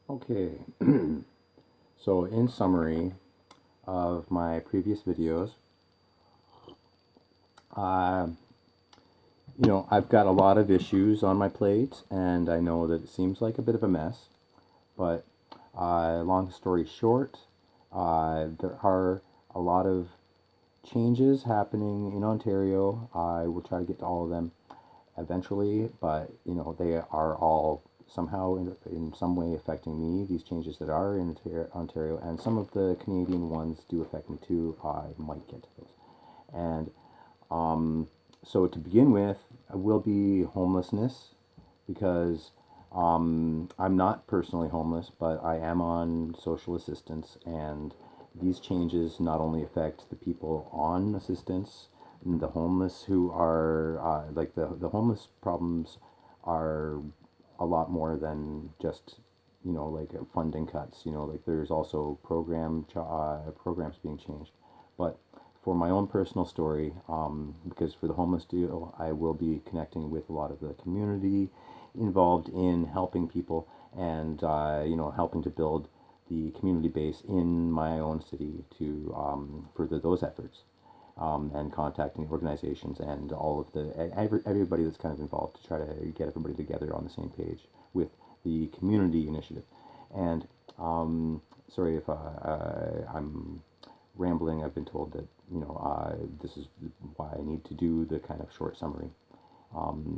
Okay, so in summary of my previous videos, uh, I've got a lot of issues on my plate, and I know that it seems like a bit of a mess, but long story short, there are a lot of changes happening in Ontario. I will try to get to all of them eventually, but they are all somehow in some way affecting me. These changes that are in Ontario, and some of the Canadian ones do affect me too. I might get to those. And so to begin with, will be homelessness because I'm not personally homeless, but I am on social assistance, and these changes not only affect the people on assistance, the homeless who are like the homeless problems are a lot more than just like funding cuts. Like there's also programs being changed, but for my own personal story, because for the homeless deal, I will be connecting with a lot of the community involved in helping people and helping to build the community base in my own city to further those efforts, and contacting organizations and all of everybody that's kind of involved to try to get everybody together on the same page with the community initiative. And sorry if I'm rambling. I've been told that this is why I need to do the kind of short summary,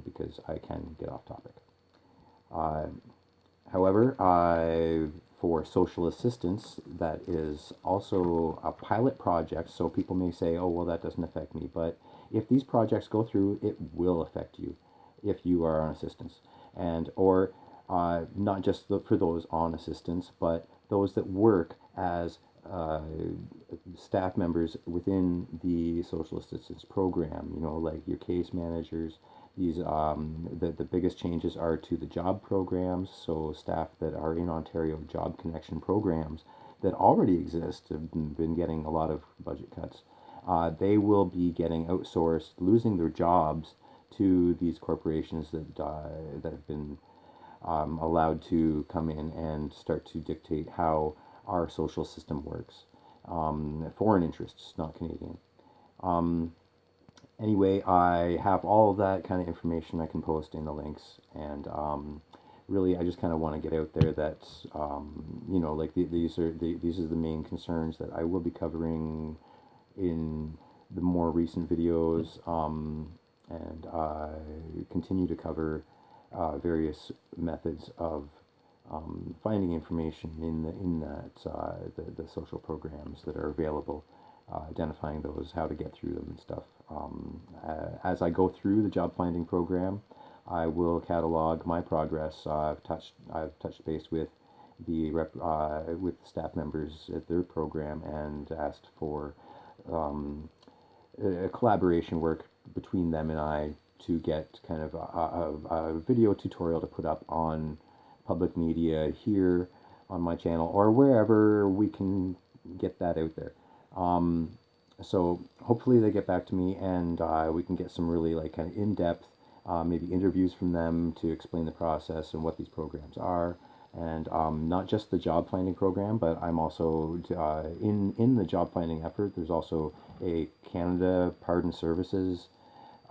because I can get off topic. Uh, However, for social assistance, that is also a pilot project. So people may say, "Oh, well, that doesn't affect me." But if these projects go through, it will affect you if you are on assistance, and or not just for those on assistance, but those that work as uh, staff members within the social assistance program. Like your case managers. These the biggest changes are to the job programs. So staff that are in Ontario job connection programs that already exist have been getting a lot of budget cuts. They will be getting outsourced, losing their jobs to these corporations that have been allowed to come in and start to dictate how our social system works. Foreign interests, not Canadian. Um, anyway, I have all of that kind of information I can post in the links, and really, I just kind of want to get out there that like these are the main concerns that I will be covering in the more recent videos, and I continue to cover various methods of finding information in that the social programs that are available, identifying those, how to get through them and stuff. As I go through the job finding program, I will catalog my progress. I've touched base with with staff members at their program and asked for a collaboration work between them and I to get kind of a video tutorial to put up on public media here on my channel or wherever we can get that out there. Um, so hopefully they get back to me and we can get some really like kind of in-depth, maybe interviews from them to explain the process and what these programs are. And not just the job finding program, but I'm also in the job finding effort. There's also a Canada Pardon Services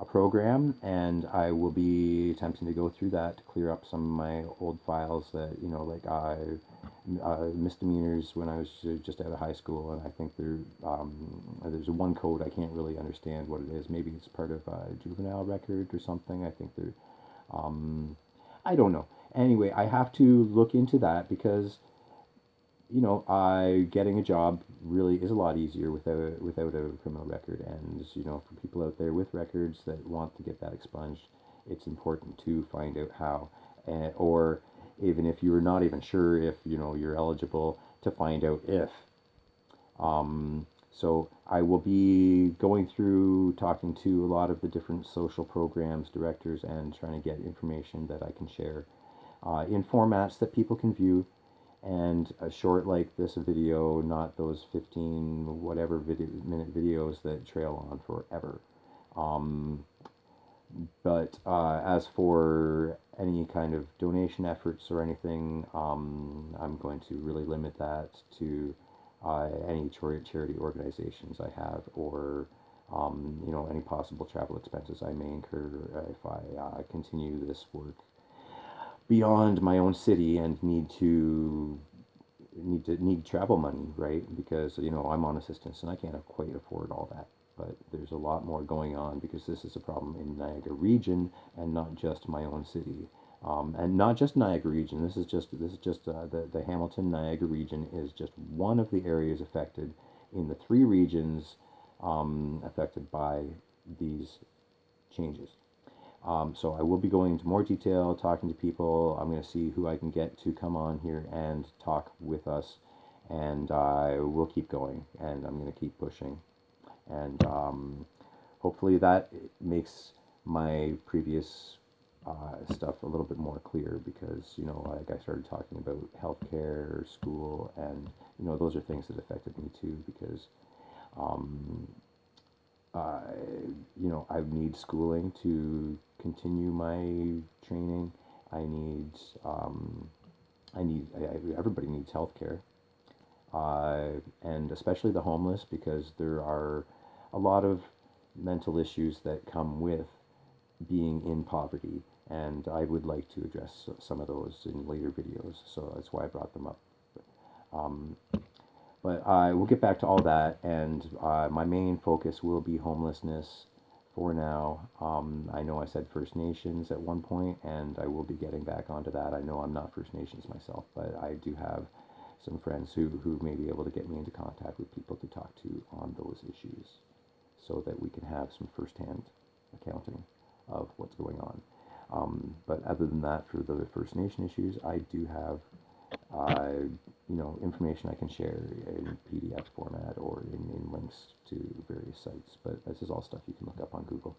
program, and I will be attempting to go through that to clear up some of my old files that like I misdemeanors when I was just out of high school, and I think there's one code I can't really understand what it is. Maybe it's part of a juvenile record or something. I think I don't know. Anyway, I have to look into that because getting a job really is a lot easier without a criminal record. And for people out there with records that want to get that expunged, it's important to find out how, or even if you're not even sure if you're eligible, to find out if. So I will be going through talking to a lot of the different social programs directors and trying to get information that I can share in formats that people can view, and a short like this video, not those 15 whatever minute videos that trail on forever. Um, But as for any kind of donation efforts or anything, I'm going to really limit that to any charity organizations I have, or any possible travel expenses I may incur if I continue this work beyond my own city and need travel money, right? Because I'm on assistance and I can't quite afford all that. But there's a lot more going on because this is a problem in Niagara region and not just my own city, and not just Niagara region. This is just the Hamilton Niagara region is just one of the areas affected in the three regions affected by these changes. So I will be going into more detail, talking to people. I'm going to see who I can get to come on here and talk with us, and I will keep going, and I'm going to keep pushing, and hopefully that makes my previous stuff a little bit more clear because like I started talking about healthcare, school, and those are things that affected me too because um, uh, I need schooling to continue my training. I need, um, everybody needs healthcare, and especially the homeless because there are a lot of mental issues that come with being in poverty, and I would like to address some of those in later videos. So that's why I brought them up. Um, But I will get back to all that, and my main focus will be homelessness for now. I know I said First Nations at one point, and I will be getting back onto that. I know I'm not First Nations myself, but I do have some friends who may be able to get me into contact with people to talk to on those issues so that we can have some firsthand accounting of what's going on. But other than that, for the First Nation issues, I do have uh, information I can share in PDF format or in links to various sites. But this is all stuff you can look up on Google.